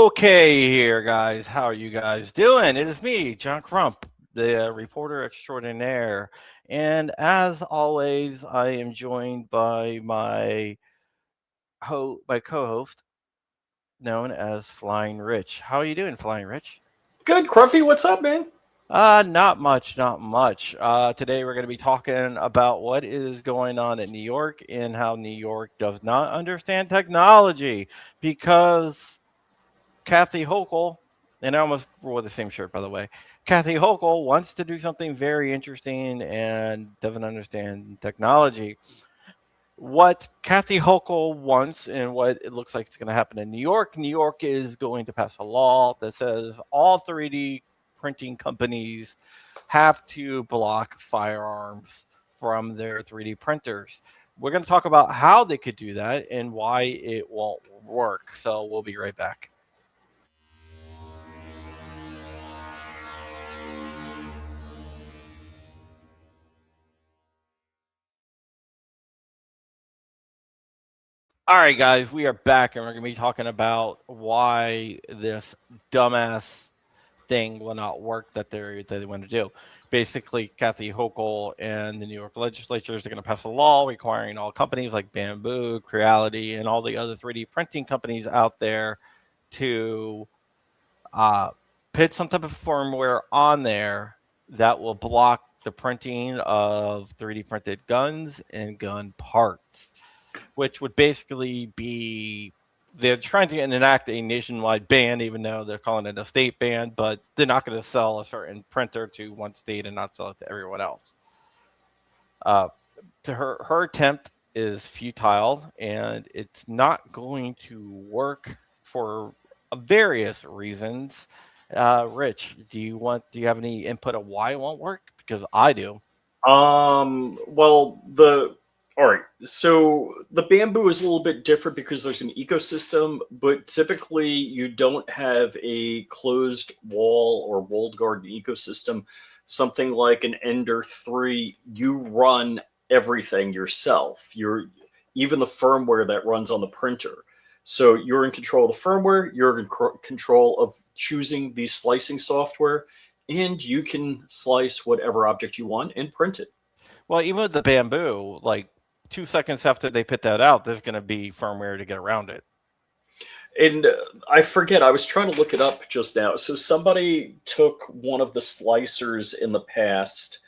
Okay, here, guys. How are you guys doing? It is me, John Crump, the reporter extraordinaire. And as always, I am joined by my co-host, known as Flying Rich. How are you doing, Flying Rich? Good, Crumpy. What's up, man? Not much, not much. Today we're going to be talking about what is going on in New York and how New York does not understand technology because Kathy Hochul, and I almost wore the same shirt, by the way. Kathy Hochul wants to do something very interesting and doesn't understand technology. What Kathy Hochul wants and what it looks like is going to happen in New York is going to pass a law that says all 3D printing companies have to block firearms from their 3D printers. We're going to talk about how they could do that and why it won't work. So we'll be right back. All right, guys, we are back, and we're going to be talking about why this dumbass thing will not work that they want to do. Basically, Kathy Hochul and the New York legislatures are going to pass a law requiring all companies like Bamboo, Creality, and all the other 3D printing companies out there to uh, put some type of firmware on there that will block the printing of 3D printed guns and gun parts, which would basically be they're trying to enact a nationwide ban, even though they're calling it a state ban, but they're not going to sell a certain printer to one state and not sell it to everyone else. Uh, her attempt is futile, and it's not going to work for various reasons. Rich, do you have any input of why it won't work? Because I do. Well, the all right. So the bamboo is a little bit different because there's an ecosystem, but typically you don't have a closed wall or walled garden ecosystem. Something like an Ender 3, you run everything yourself. You're even the firmware that runs on the printer. So you're in control of the firmware, you're in control of choosing the slicing software, and you can slice whatever object you want and print it. Well, even with the bamboo, like 2 seconds after they put that out, there's going to be firmware to get around it. And I forget, I was trying to look it up just now. So somebody took one of the slicers in the past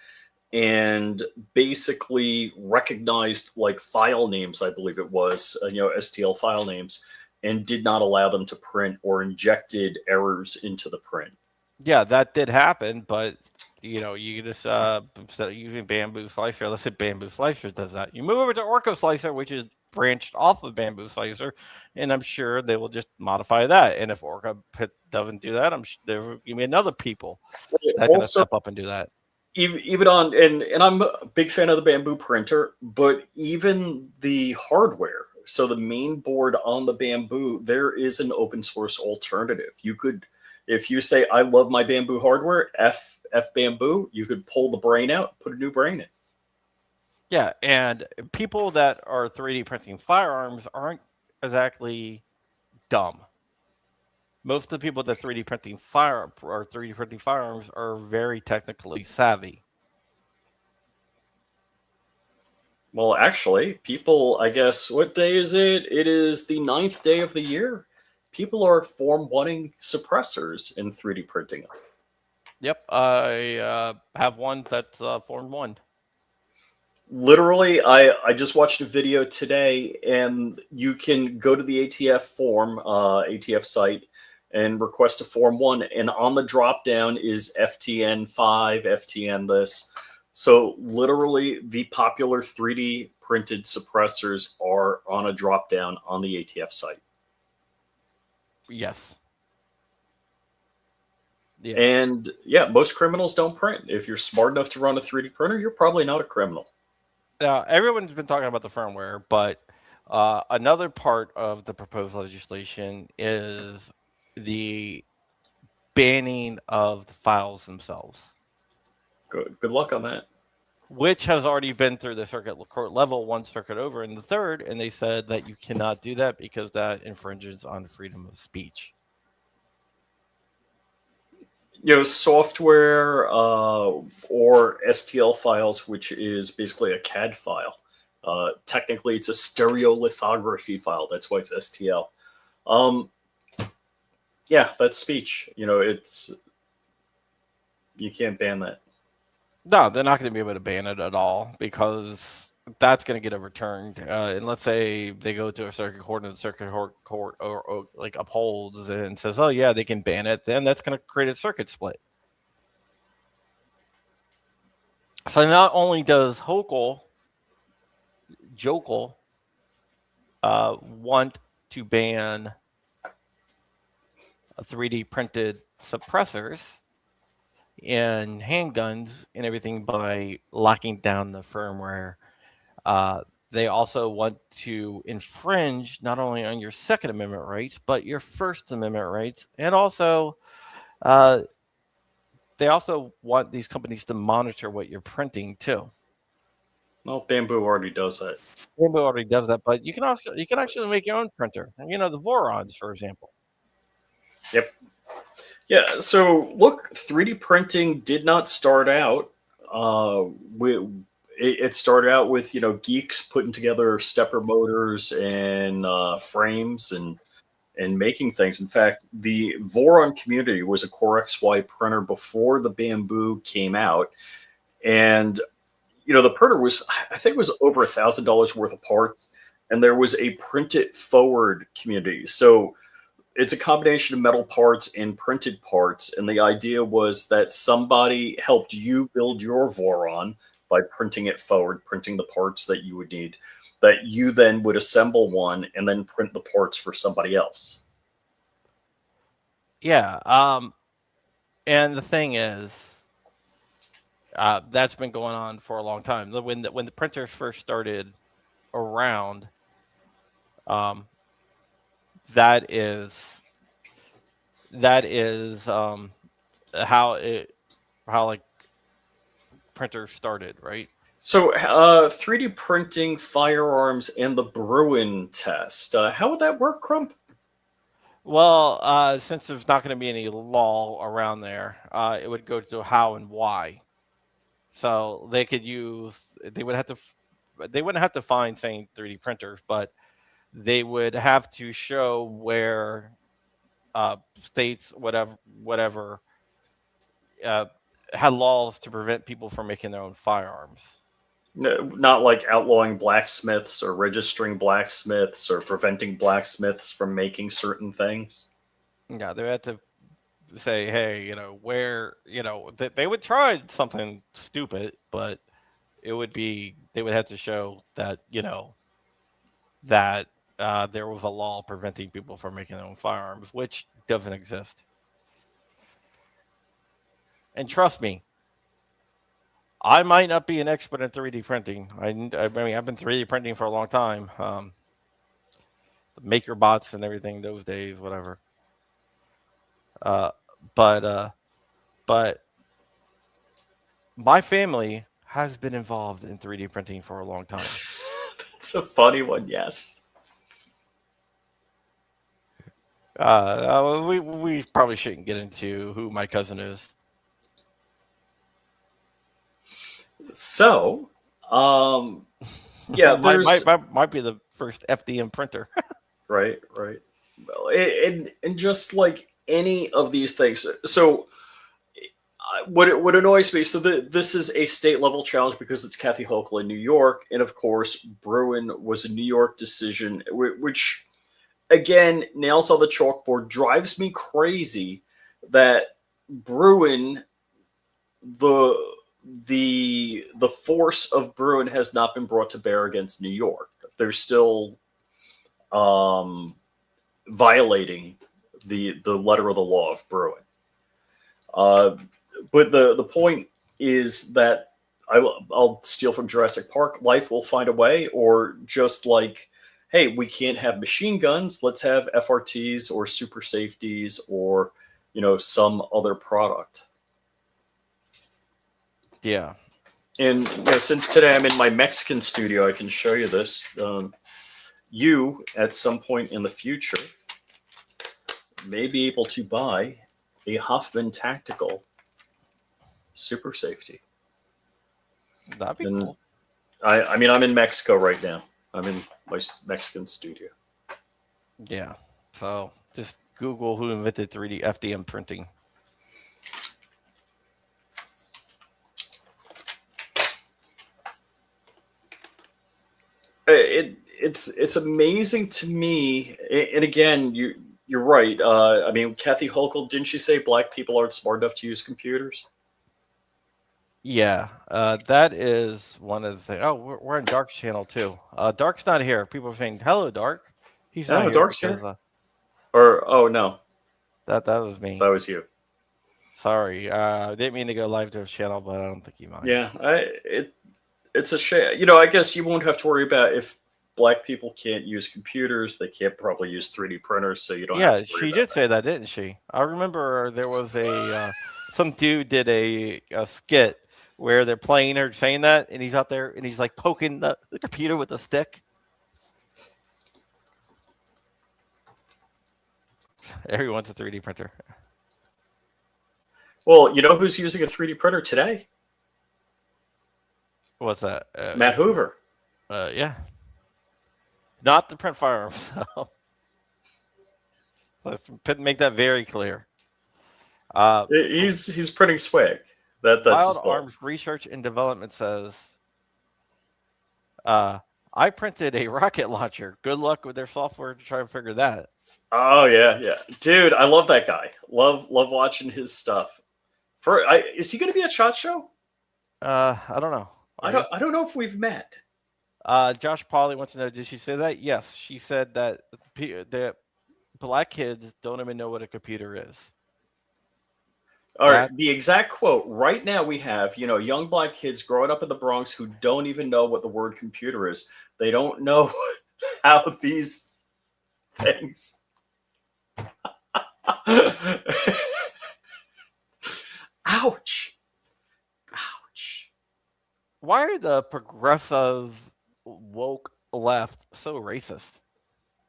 and basically recognized like file names, I believe it was, STL file names, and did not allow them to print or injected errors into the print. Yeah, that did happen, but you just instead of using bamboo slicer, let's say bamboo slicer does that. You move over to Orco slicer, which is branched off of bamboo slicer, and I'm sure they will just modify that. And if Orca Pit doesn't do that, I'm sure there will be another people that are going to Also, step up and do that. even on and I'm a big fan of the bamboo printer, but even the hardware, so the main board on the bamboo, there is an open source alternative. You could, if you say I love my bamboo hardware, f bamboo, you could pull the brain out, put a new brain in. Yeah, and people that are 3D printing firearms aren't exactly dumb. Most of the people that 3D printing 3D printing firearms are very technically savvy. Well, actually, people, I guess, what day is it? It is the ninth day of the year. People are form wanting suppressors in 3D printing. Yep, I have one that's Form 1. Literally, I just watched a video today, and you can go to the ATF site and request a Form 1, and on the drop down is FTN5, FTN this. So literally, the popular 3D printed suppressors are on a drop down on the ATF site. Yes. Yes. And yeah, most criminals don't print. If you're smart enough to run a 3D printer, you're probably not a criminal. Now, everyone's been talking about the firmware, but another part of the proposed legislation is the banning of the files themselves, Good luck on that. which has already been through the circuit court level, one circuit over in the third, and they said that you cannot do that because that infringes on freedom of speech. software or STL files, which is basically a CAD file. Technically, it's a stereolithography file. That's why it's STL. Yeah, that's speech. It's you can't ban that. No, they're not going to be able to ban it at all because that's going to get overturned. And let's say they go to a circuit court and the circuit court or like upholds and says, "Oh yeah, they can ban it," then that's going to create a circuit split. So not only does Jokel want to ban 3D printed suppressors and handguns and everything by locking down the firmware. They also want to infringe not only on your Second Amendment rights, but your First Amendment rights. And also, they also want these companies to monitor what you're printing too. Well, Bamboo already does that. Bamboo already does that, but you can actually make your own printer. The Vorons, for example. Yep. Yeah. So look, 3D printing did not start out it started out with geeks putting together stepper motors and frames and making things. In fact, the Voron community was a Core XY printer before the Bamboo came out, and the printer was, I think, it was over $1,000 worth of parts, and there was a print it forward community. So it's a combination of metal parts and printed parts, and the idea was that somebody helped you build your Voron by printing it forward, printing the parts that you would need, that you then would assemble one and then print the parts for somebody else. Yeah. And the thing is, that's been going on for a long time. When the printers first started around, that is how like printers started, right? So 3D printing firearms and the Bruin test. How would that work, Crump? Well, since there's not going to be any law around there, it would go to how and why. So they wouldn't have to find saying 3D printers, but they would have to show where states, whatever, had laws to prevent people from making their own firearms. No, not like outlawing blacksmiths or registering blacksmiths or preventing blacksmiths from making certain things. Yeah, they had to say, hey, where, they would try something stupid, but they would have to show that, that there was a law preventing people from making their own firearms, which doesn't exist. And trust me, I might not be an expert in 3D printing. I mean, I've been 3D printing for a long time. The maker bots and everything those days, whatever. But my family has been involved in 3D printing for a long time. It's a funny one, yes. We probably shouldn't get into who my cousin is. So, yeah, might be the first FDM printer. right. Well, and just like any of these things, so what annoys me, so this is a state level challenge because it's Kathy Hochul in New York, and of course Bruin was a New York decision, which again nails on the chalkboard. Drives me crazy that Bruin, the force of Bruin has not been brought to bear against New York. They're still violating the letter of the law of Bruin. But the point is that I'll steal from Jurassic Park. Life will find a way, or just like, hey, we can't have machine guns. Let's have FRTs or super safeties or some other product. Yeah. And since today I'm in my Mexican studio, I can show you this. You, at some point in the future, may be able to buy a Huffman Tactical Super Safety. That'd be And cool. I mean, I'm in Mexico right now. I'm in my Mexican studio. Yeah. So just Google who invented 3D FDM printing. It's amazing to me, and again, you're right. I mean, Kathy Hochul, didn't she say black people aren't smart enough to use computers? Yeah, that is one of the things. Oh, we're on Dark's channel too. Dark's not here. People are saying hello, Dark. He's not No, here Dark's because here. Or oh no, that was that me. was you. Sorry, I didn't mean to go live to his channel, but I don't think he minds. Yeah, it's a shame. I guess you won't have to worry about if black people can't use computers. They can't probably use 3D printers, so you don't have Yeah, to worry she about did say that, didn't she? I remember there was a some dude did a skit where they're playing her saying that, and he's out there and he's like poking the computer with a stick. Everyone's a 3D printer. Well, you know who's using a 3D printer today? What's that? Matt Hoover. Yeah, not to print firearms. So let's make that very clear. He's printing swag. That's his Wild goal. Arms Research and Development says, I printed a rocket launcher. Good luck with their software to try to figure that. Oh yeah, yeah, dude, I love that guy. Love watching his stuff. Is he going to be at Shot Show? I don't know. Are you? I don't know if we've met. Josh Polly wants to know, did she say that? Yes, she said that the black kids don't even know what a computer is. All right, That the exact quote right now we have, young black kids growing up in the Bronx who don't even know what the word computer is. They don't know how these things. Ouch. Ouch. why are the progressive woke left so racist?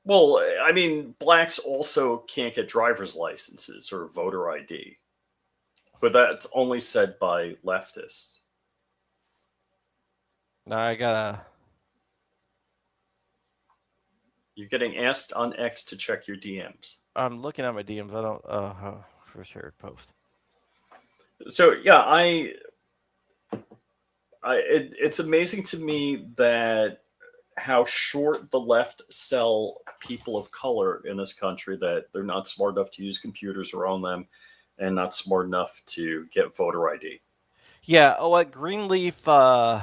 Well, I mean, blacks also can't get driver's licenses or voter ID, but that's only said by leftists. Now I gotta. You're getting asked on X to check your DMs. I'm looking at my DMs. I don't. For shared post. So yeah, it's amazing to me that how short the left sell people of color in this country, that they're not smart enough to use computers or own them, and not smart enough to get voter ID. Yeah. What Greenleaf Dye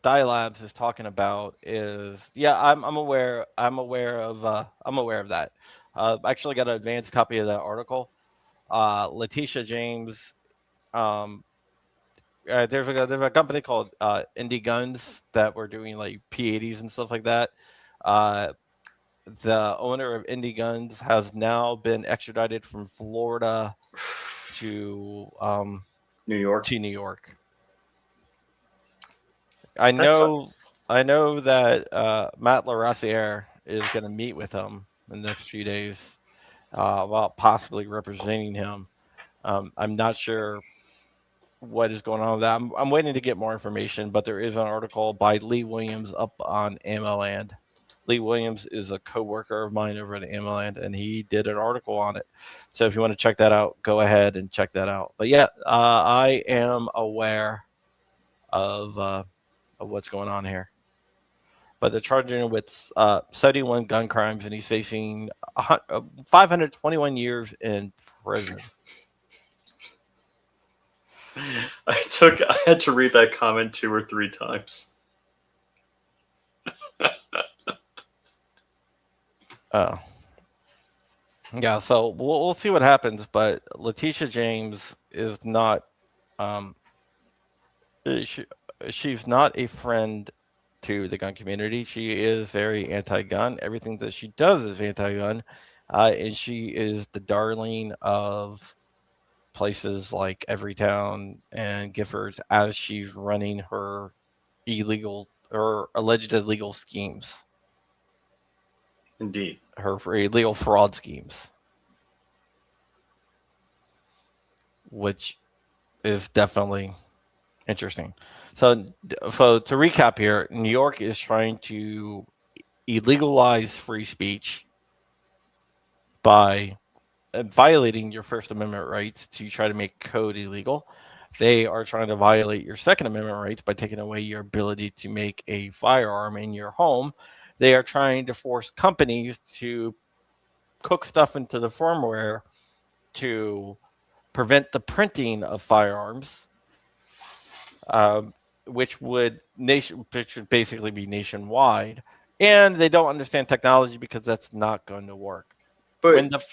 Labs is talking about is, yeah, I'm aware. I'm aware of. I'm aware of that. I actually got an advanced copy of that article. Letitia James. Um, there's a company called Indie Guns that were doing like P80s and stuff like that. Uh, the owner of Indie Guns has now been extradited from Florida to New York. New York. I That know sucks. I know that Matt Larassiere is going to meet with him in the next few days, while possibly representing him. I'm not sure what is going on with that. I'm waiting to get more information, but there is an article by Lee Williams up on AmmoLand. Lee Williams is a coworker of mine over at AmmoLand, and he did an article on it. So if you want to check that out, go ahead and check that out. But yeah, I am aware of what's going on here. But they're charging him with 71 gun crimes, and he's facing 521 years in prison. I had to read that comment 2 or 3 times. Oh. Yeah, so we'll see what happens, but Letitia James is not she's not a friend to the gun community. She is very anti-gun. Everything that she does is anti-gun, and she is the darling of places like Everytown and Giffords as she's running her illegal or alleged illegal schemes, Indeed. her illegal fraud schemes. which is definitely interesting. So to recap here, New York is trying to illegalize free speech by violating your First Amendment rights to try to make code illegal. They are trying to violate your Second Amendment rights by taking away your ability to make a firearm in your home. They are trying to force companies to cook stuff into the firmware to prevent the printing of firearms, um, which would basically be nationwide. And they don't understand technology because that's not going to work. When But the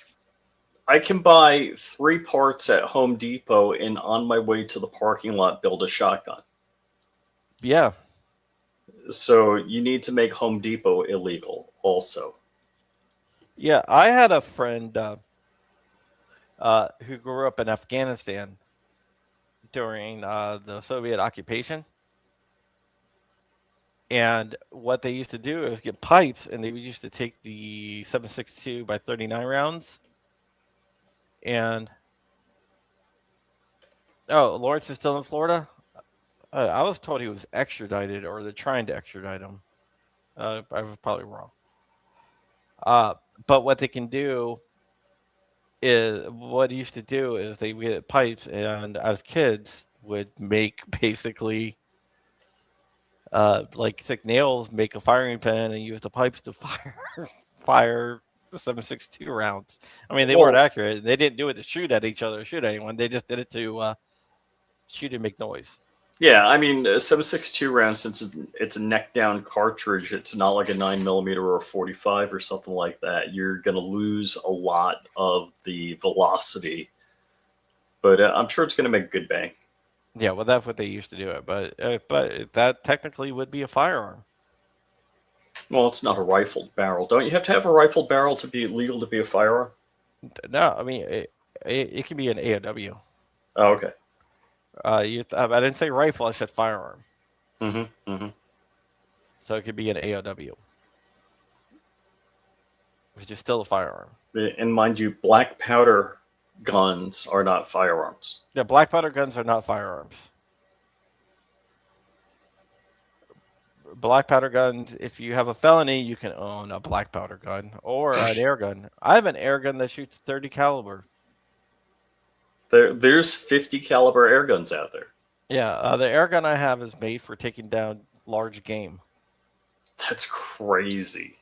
I can buy 3 parts at Home Depot and on my way to the parking lot build a shotgun. yeah, So you need to make Home Depot illegal also. yeah, I had a friend who grew up in Afghanistan during the Soviet occupation. And what they used to do is get pipes, and they used to take the 7.62 by 39 rounds. And Lawrence is still in Florida. I was told he was extradited, or they're trying to extradite him. I was probably wrong. Uh, but what they can do is what he used to do is they get pipes, and as kids would make basically like thick nails, make a firing pin, and use the pipes to fire 7.62 rounds. I mean, they weren't Well, accurate. They didn't do it to shoot at each other, or shoot at anyone. They just did it to shoot and make noise. yeah, I mean, a 7.62 round, since it's a neck down cartridge, it's not like a 9mm or a 45 or something like that. You're going to lose a lot of the velocity, but I'm sure it's going to make good bang. Yeah, well, that's what they used to do it, but that technically would be a firearm. Well, it's not a rifled barrel. Don't you have to have a rifled barrel to be legal to be a firearm? No, I mean it can be an AOW. Oh, okay. I didn't say rifle; I said firearm. Mm-hmm. Mm-hmm. So it could be an AOW, which is still a firearm. And mind you, black powder guns are not firearms. Yeah, black powder guns are not firearms. Black powder guns, if you have a felony, you can own a black powder gun or an air gun. I have an air gun that shoots 30 caliber. There's 50 caliber air guns out there. Yeah, the air gun I have is made for taking down large game. That's crazy.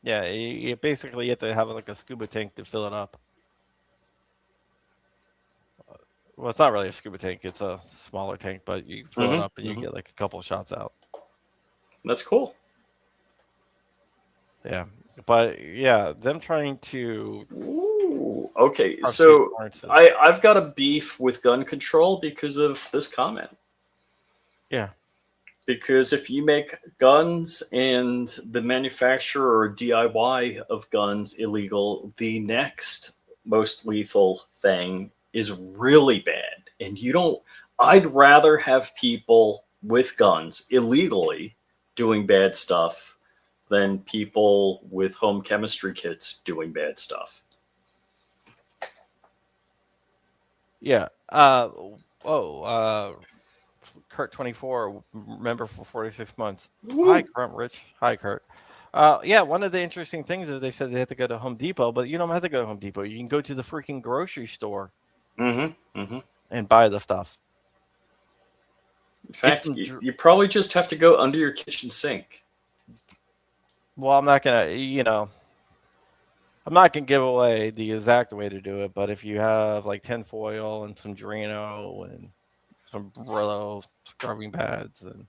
Yeah, you basically have to have like a scuba tank to fill it up. Well, it's not really a scuba tank; it's a smaller tank, but you fill it up and Mm-hmm. you Mm-hmm. get like a couple of shots out. That's cool. Yeah, but yeah, them trying to Ooh, okay, prosecute so Lawrence's. I've got a beef with gun control because of this comment. Yeah, Because if you make guns and the manufacturer or DIY of guns illegal, the next most lethal thing is really bad. And you don't, I'd rather have people with guns illegally doing bad stuff than people with home chemistry kits doing bad stuff. yeah. Kurt 24 member for 46 months. Hi, Woo. Crump Rich. Hi, Kurt. Yeah, one of the interesting things is they said they had to go to Home Depot, but you don't have to go to Home Depot. You can go to the freaking grocery store Mm-hmm. Mm-hmm. and buy the stuff. In Get fact, some. you probably just have to go under your kitchen sink. Well, I'm not gonna. I'm not gonna give away the exact way to do it, but if you have like tinfoil and some Drano and some Brillo scrubbing pads, and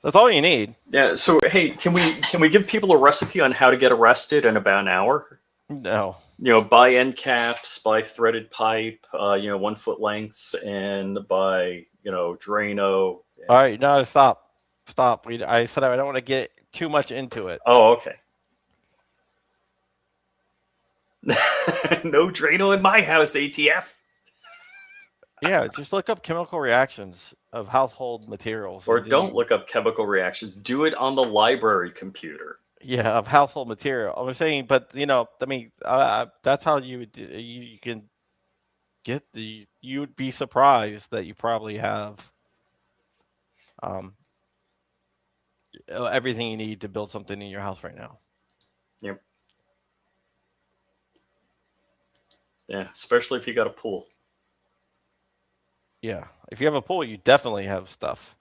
that's all you need. Yeah. So hey, can we give people a recipe on how to get arrested in about an hour? No. Buy end caps, buy threaded pipe, 1 foot lengths, and buy Drano. All right, no, stop. I said I don't want to get too much into it. Oh, okay. No Drano in my house, ATF. Yeah, just look up chemical reactions of household materials. Or don't look up chemical reactions. Do it on the library computer. Yeah, of household material. I was saying, but I mean, that's how you would you can get the. You would be surprised that you probably have um, everything you need to build something in your house right now. Yep. Yeah, especially if you got a pool. Yeah, if you have a pool, you definitely have stuff.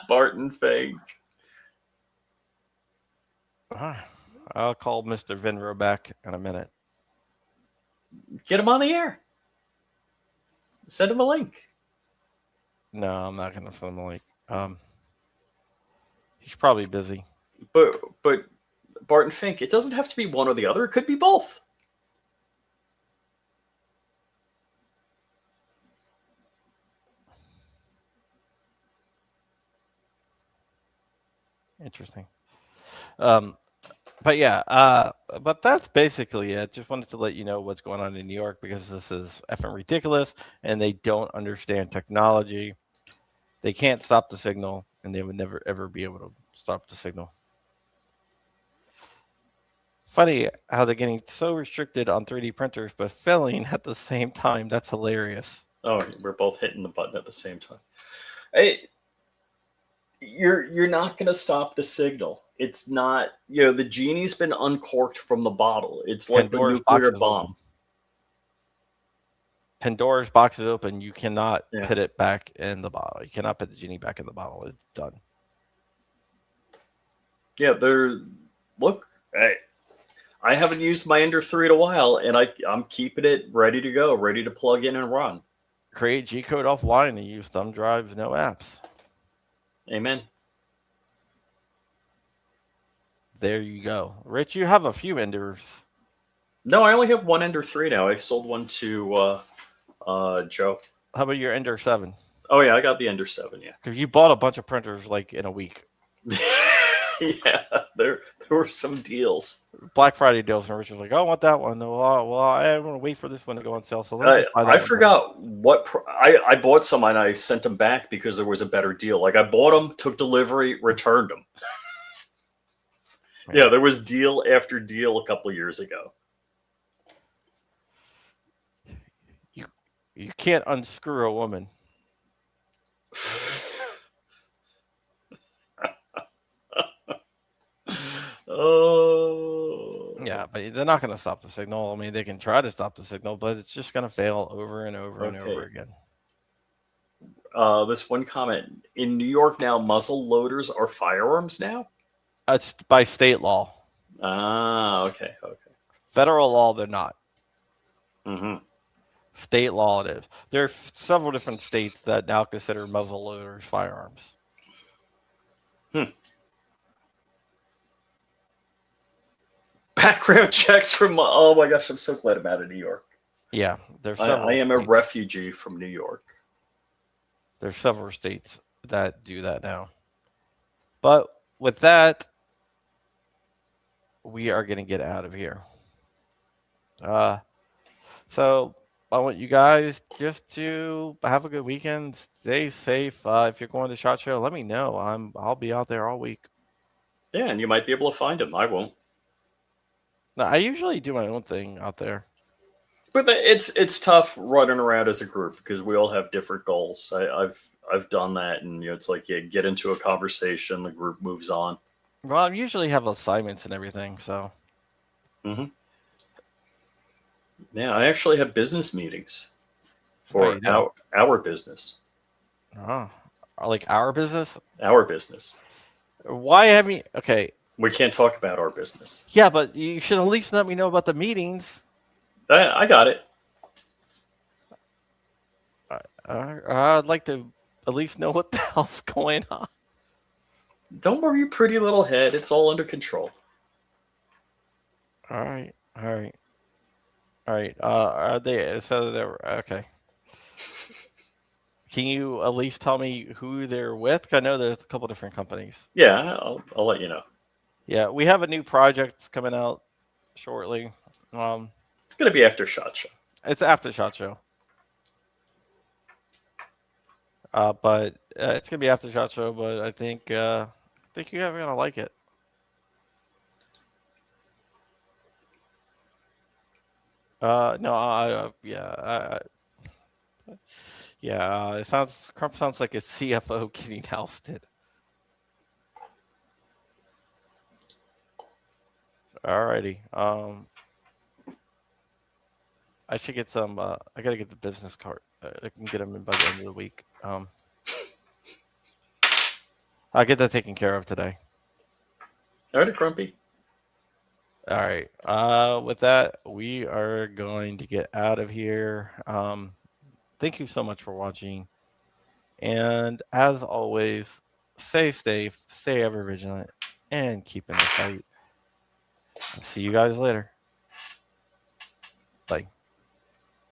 Barton Fink. I'll call Mr. Vinro back in a minute. Get him on the air. Send him a link. No, I'm not going to send him a link. He's probably busy. But Barton Fink, it doesn't have to be one or the other. It could be both. Interesting. But yeah, but that's basically it. Just wanted to let you know what's going on in New York because this is effing ridiculous, and they don't understand technology. They can't stop the signal, and they would never ever be able to stop the signal. Funny how they're getting so restricted on 3D printers, but failing at the same time. That's hilarious. Oh, we're both hitting the button at the same time. Hey, you're not going to stop the signal. It's not, the genie's been uncorked from the bottle. It's like Pandora's the box nuclear is bomb. open. Pandora's box is open. You cannot put it back in the bottle. You cannot put the genie back in the bottle. It's done. Yeah, look, I haven't used my Ender 3 in a while, and I'm keeping it ready to go, ready to plug in and run. Create G-code offline and use thumb drives, no apps. Amen. There you go. Rich, you have a few Enders. No, I only have one Ender 3 now. I sold one to Joe. How about your Ender 7? Oh, yeah, I got the Ender 7, yeah. Because you bought a bunch of printers like in a week. Yeah, there were some deals. Black Friday deals, and Rich was like, "Oh, I want that one." Well, I want to wait for this one to go on sale. So I forgot what I bought some, and I sent them back because there was a better deal. Like I bought them, took delivery, returned them. Yeah, there was deal after deal a couple of years ago. You can't unscrew a woman. Oh. Yeah, but they're not going to stop the signal. I mean, they can try to stop the signal, but it's just going to fail over and over and over again. This one comment. In New York now, muzzle loaders are firearms now? It's by state law. Ah, okay. Federal law, they're not. Mm-hmm. State law, it is. There are several different states that now consider muzzle loaders firearms. Background checks from. Oh my gosh, I'm so glad I'm out of New York. Yeah, there's I am a refugee from New York. There's several states that do that now. But with that, we are going to get out of here. So I want you guys just to have a good weekend. Stay safe. If you're going to SHOT Show, let me know. I'll be out there all week. Yeah, and you might be able to find them. I won't. No, I usually do my own thing out there. But it's tough running around as a group because we all have different goals. I've done that, and it's like you get into a conversation, the group moves on. Well, I usually have assignments and everything, so. Mm-hmm. Yeah, I actually have business meetings for our business. Oh, like our business? Our business. Why haven't you? Okay. We can't talk about our business. Yeah, but you should at least let me know about the meetings. I got it. I'd like to at least know what the hell's going on. Don't worry, you pretty little head. It's all under control. All right. Are they? So they're okay. Can you at least tell me who they're with? I know there's a couple different companies. Yeah, I'll let you know. Yeah, we have a new project coming out shortly. It's gonna be after SHOT Show. It's after SHOT Show. But it's gonna be Aftershock show. But I think you guys are gonna like it. No, it sounds Crump sounds like a CFO getting ousted. Alrighty. I should get some. I gotta get the business card. I can get them in by the end of the week. I'll get that taken care of today. All right, Crumpy. All right. With that, we are going to get out of here. Thank you so much for watching. And as always, stay safe, stay ever vigilant, and keep in the fight. I'll see you guys later.